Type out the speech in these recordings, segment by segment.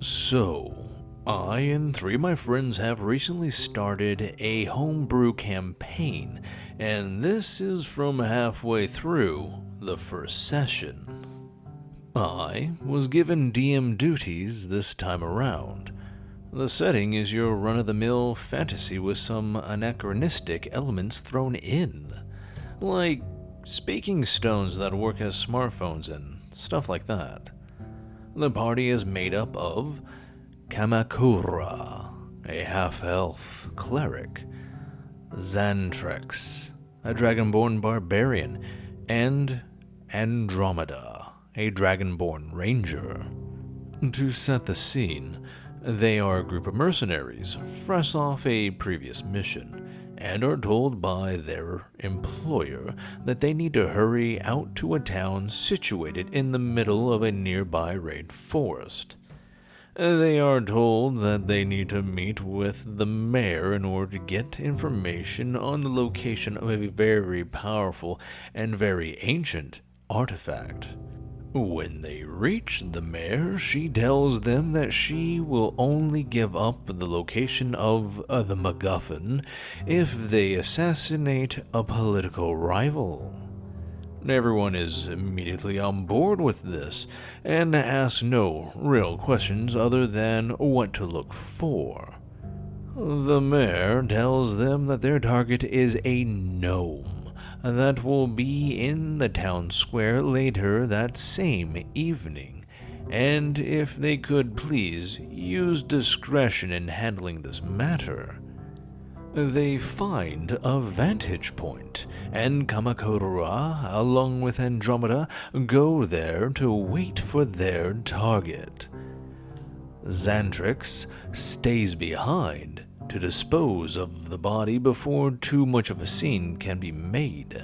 So, I and three of my friends have recently started a homebrew campaign, and this is from halfway through the first session. I was given DM duties this time around. The setting is your run-of-the-mill fantasy with some anachronistic elements thrown in, like speaking stones that work as smartphones and stuff like that. The party is made up of Kamakura, a half-elf cleric, Xantrex, a dragonborn barbarian, and Andromeda, a dragonborn ranger. To set the scene, they are a group of mercenaries, fresh off a previous mission, and are told by their employer that they need to hurry out to a town situated in the middle of a nearby rainforest. They are told that they need to meet with the mayor in order to get information on the location of a very powerful and very ancient artifact. When they reach the mayor, she tells them that she will only give up the location of the MacGuffin if they assassinate a political rival. Everyone is immediately on board with this and asks no real questions other than what to look for. The mayor tells them that their target is a gnome that will be in the town square later that same evening, and if they could please use discretion in handling this matter. They find a vantage point, and Kamakura, along with Andromeda, go there to wait for their target. Xantrex stays behind to dispose of the body before too much of a scene can be made.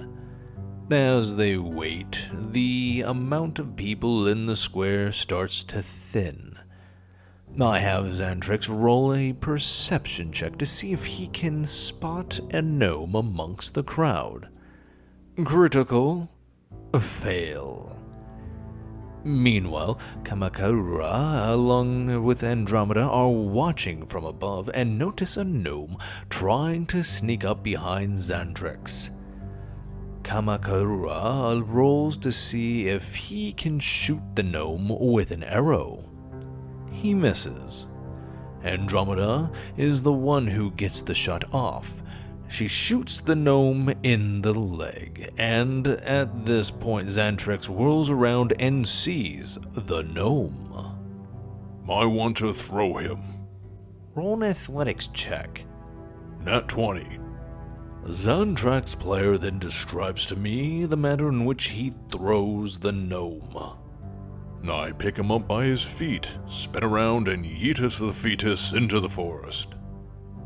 As they wait, the amount of people in the square starts to thin. I have Xantrex roll a perception check to see if he can spot a gnome amongst the crowd. Critical fail. Meanwhile, Kamakura, along with Andromeda, are watching from above and notice a gnome trying to sneak up behind Xantrex. Kamakura rolls to see if he can shoot the gnome with an arrow. He misses. Andromeda is the one who gets the shot off. She shoots the gnome in the leg, and at this point Xantrex whirls around and sees the gnome. I want to throw him. Roll an athletics check. Nat 20. Xantrex player then describes to me the manner in which he throws the gnome. I pick him up by his feet, spin around, and yeetus the fetus into the forest.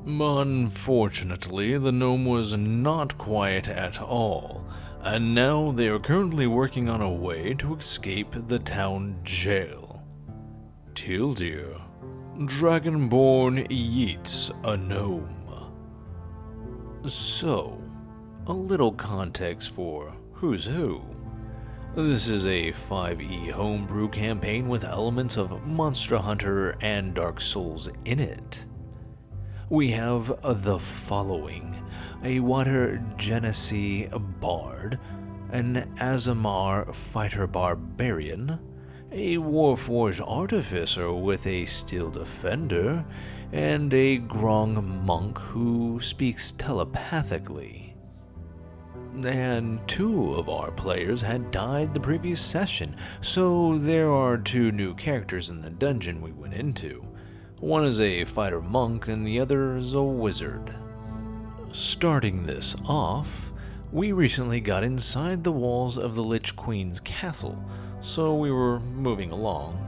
Unfortunately, the gnome was not quiet at all, and now they are currently working on a way to escape the town jail. Tildir, Dragonborn yeets a gnome. So, a little context for who's who. This is a 5e homebrew campaign with elements of Monster Hunter and Dark Souls in it. We have the following: a Water Genasi bard, an Azamar fighter barbarian, a Warforged artificer with a steel defender, and a Grong monk who speaks telepathically. And two of our players had died the previous session, so there are two new characters in the dungeon we went into. One is a fighter monk and the other is a wizard. Starting this off, we recently got inside the walls of the Lich Queen's castle, so we were moving along.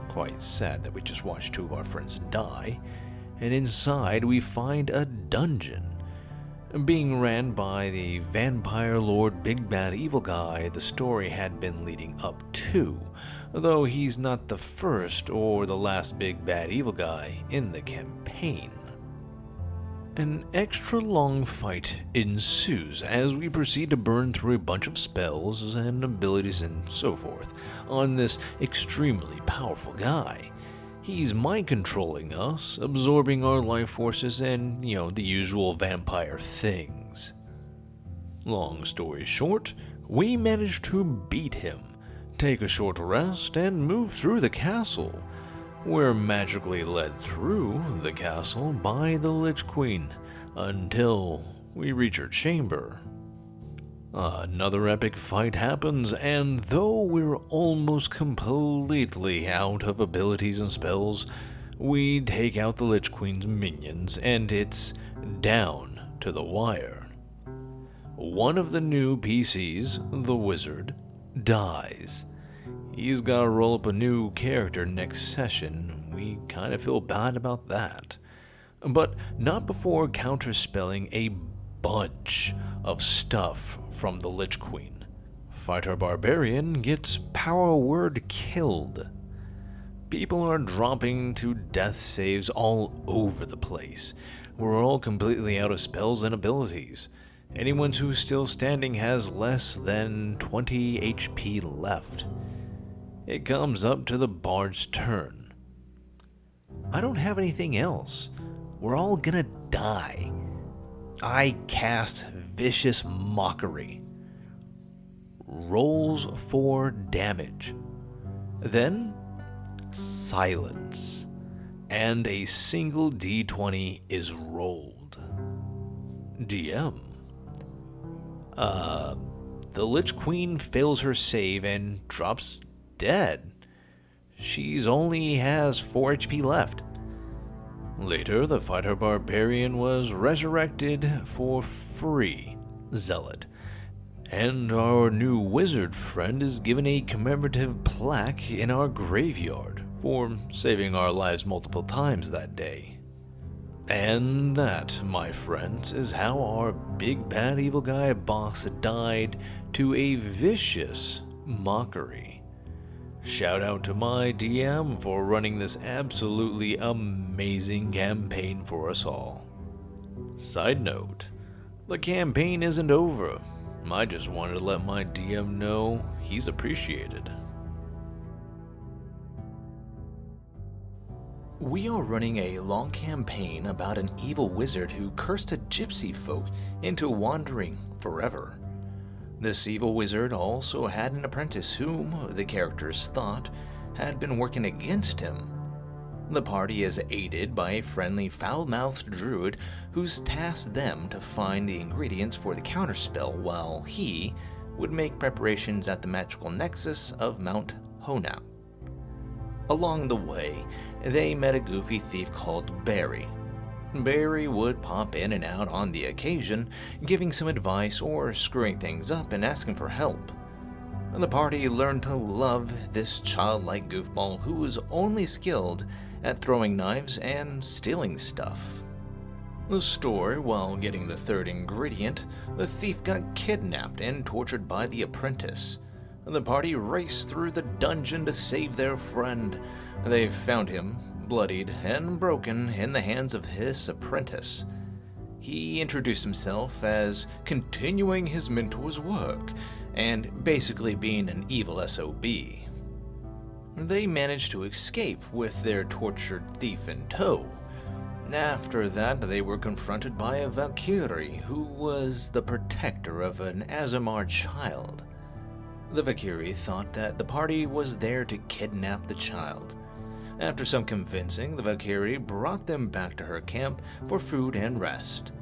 Quite sad that we just watched two of our friends die. And inside we find a dungeon being ran by the vampire lord big bad evil guy the story had been leading up to, though he's not the first or the last big bad evil guy in the campaign. An extra long fight ensues as we proceed to burn through a bunch of spells and abilities and so forth on this extremely powerful guy. He's mind controlling us, absorbing our life forces, and, the usual vampire things. Long story short, we managed to beat him, take a short rest, and move through the castle. We're magically led through the castle by the Lich Queen until we reach her chamber. Another epic fight happens, and though we're almost completely out of abilities and spells, we take out the Lich Queen's minions, and it's down to the wire. One of the new PCs, the wizard, dies. He's gotta roll up a new character next session. We kinda feel bad about that. But not before counterspelling a bunch of stuff from the Lich Queen. Fighter Barbarian gets power word killed. People are dropping to death saves all over the place. We're all completely out of spells and abilities. Anyone who's still standing has less than 20 HP left. It comes up to the bard's turn. I don't have anything else. We're all gonna die. I cast Vicious Mockery. Rolls for damage. Then, silence. And a single d20 is rolled. DM. The Lich Queen fails her save and drops dead. She's only has 4 HP left. Later, the Fighter Barbarian was resurrected for free, Zealot, and our new wizard friend is given a commemorative plaque in our graveyard for saving our lives multiple times that day. And that, my friends, is how our big bad evil guy boss died to a vicious mockery. Shout out to my DM for running this absolutely amazing campaign for us all. Side note, the campaign isn't over. I just wanted to let my DM know he's appreciated. We are running a long campaign about an evil wizard who cursed a gypsy folk into wandering forever. This evil wizard also had an apprentice whom the characters thought had been working against him. The party is aided by a friendly foul-mouthed druid who's tasked them to find the ingredients for the counterspell while he would make preparations at the magical nexus of Mount Honau. Along the way, they met a goofy thief called Barry. Barry would pop in and out on the occasion, giving some advice or screwing things up and asking for help. The party learned to love this childlike goofball who was only skilled at throwing knives and stealing stuff. The story, while getting the third ingredient, the thief got kidnapped and tortured by the apprentice. The party raced through the dungeon to save their friend. They found him, bloodied and broken, in the hands of his apprentice. He introduced himself as continuing his mentor's work and basically being an evil SOB. They managed to escape with their tortured thief in tow. After that, they were confronted by a Valkyrie who was the protector of an Azamar child. The Valkyrie thought that the party was there to kidnap the child. After some convincing, the Valkyrie brought them back to her camp for food and rest.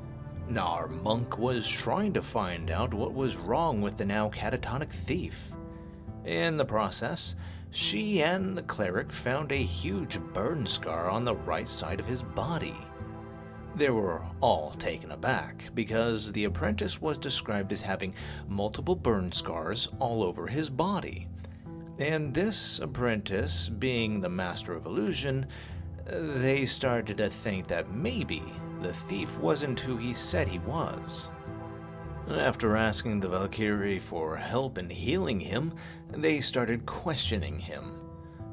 Our monk was trying to find out what was wrong with the now catatonic thief. In the process, she and the cleric found a huge burn scar on the right side of his body. They were all taken aback because the apprentice was described as having multiple burn scars all over his body. And this apprentice, being the master of illusion, they started to think that maybe the thief wasn't who he said he was. After asking the Valkyrie for help in healing him, they started questioning him.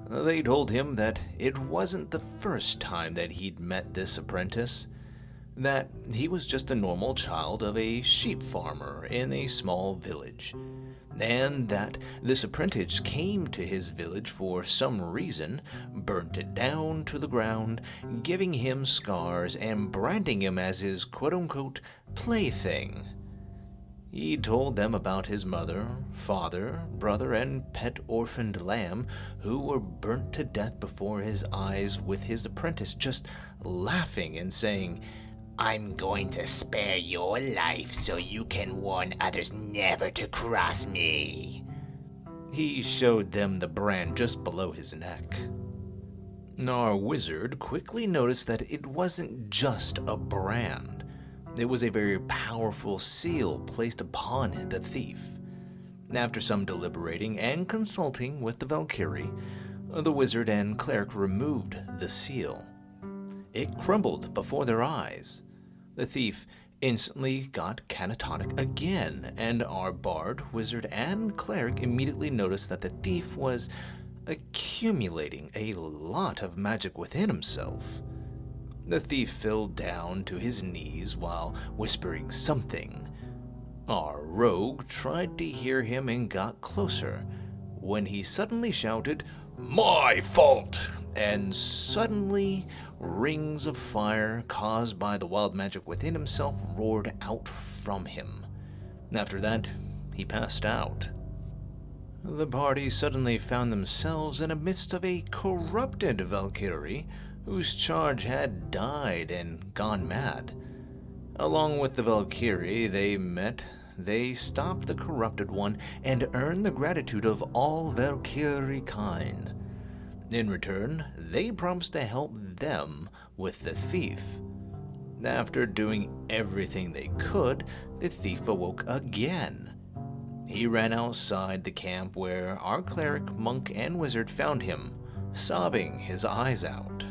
They told him that it wasn't the first time that he'd met this apprentice, that he was just a normal child of a sheep farmer in a small village. and that this apprentice came to his village for some reason, burnt it down to the ground, giving him scars and branding him as his quote-unquote plaything. He told them about his mother, father, brother, and pet orphaned lamb who were burnt to death before his eyes, with his apprentice just laughing and saying, "I'm going to spare your life so you can warn others never to cross me." He showed them the brand just below his neck. Our wizard quickly noticed that it wasn't just a brand. It was a very powerful seal placed upon the thief. After some deliberating and consulting with the Valkyrie, the wizard and cleric removed the seal. It crumbled before their eyes. The thief instantly got catatonic again, and our bard, wizard, and cleric immediately noticed that the thief was accumulating a lot of magic within himself. The thief fell down to his knees while whispering something. Our rogue tried to hear him and got closer, when he suddenly shouted, "My fault!" And suddenly, rings of fire caused by the wild magic within himself roared out from him. After that, he passed out. The party suddenly found themselves in the midst of a corrupted Valkyrie whose charge had died and gone mad. Along with the Valkyrie they stopped the corrupted one and earned the gratitude of all Valkyrie kind. In return, they promised to help them with the thief. After doing everything they could, the thief awoke again. He ran outside the camp where our cleric, monk, and wizard found him, sobbing his eyes out.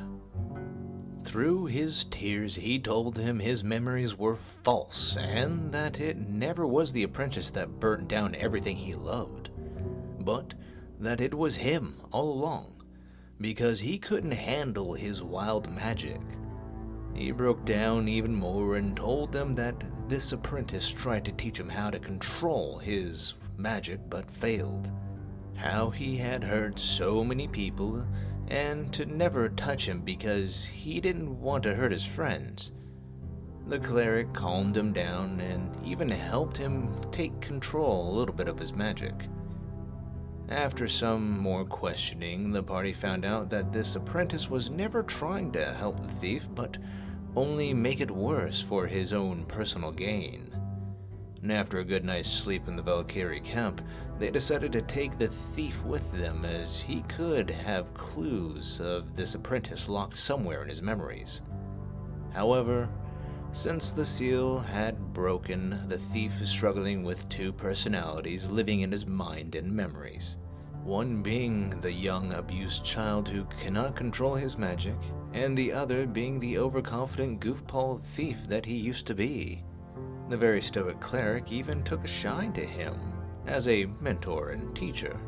Through his tears, he told him his memories were false and that it never was the apprentice that burnt down everything he loved, but that it was him all along, because he couldn't handle his wild magic. He broke down even more and told them that this apprentice tried to teach him how to control his magic but failed, how he had hurt so many people, and to never touch him because he didn't want to hurt his friends. The cleric calmed him down and even helped him take control a little bit of his magic. After some more questioning, the party found out that this apprentice was never trying to help the thief, but only make it worse for his own personal gain. And after a good night's sleep in the Valkyrie camp, they decided to take the thief with them, as he could have clues of this apprentice locked somewhere in his memories. However, since the seal had broken, the thief is struggling with two personalities living in his mind and memories. One being the young, abused child who cannot control his magic, and the other being the overconfident goofball thief that he used to be. The very stoic cleric even took a shine to him as a mentor and teacher.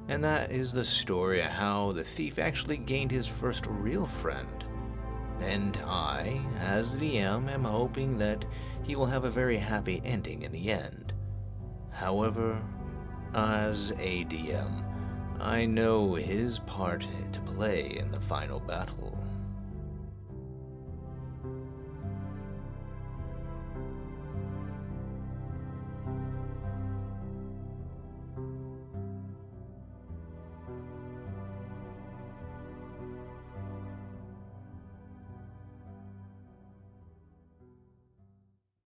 And that is the story of how the thief actually gained his first real friend. And I, as the DM, am hoping that he will have a very happy ending in the end. However, as a DM, I know his part to play in the final battle.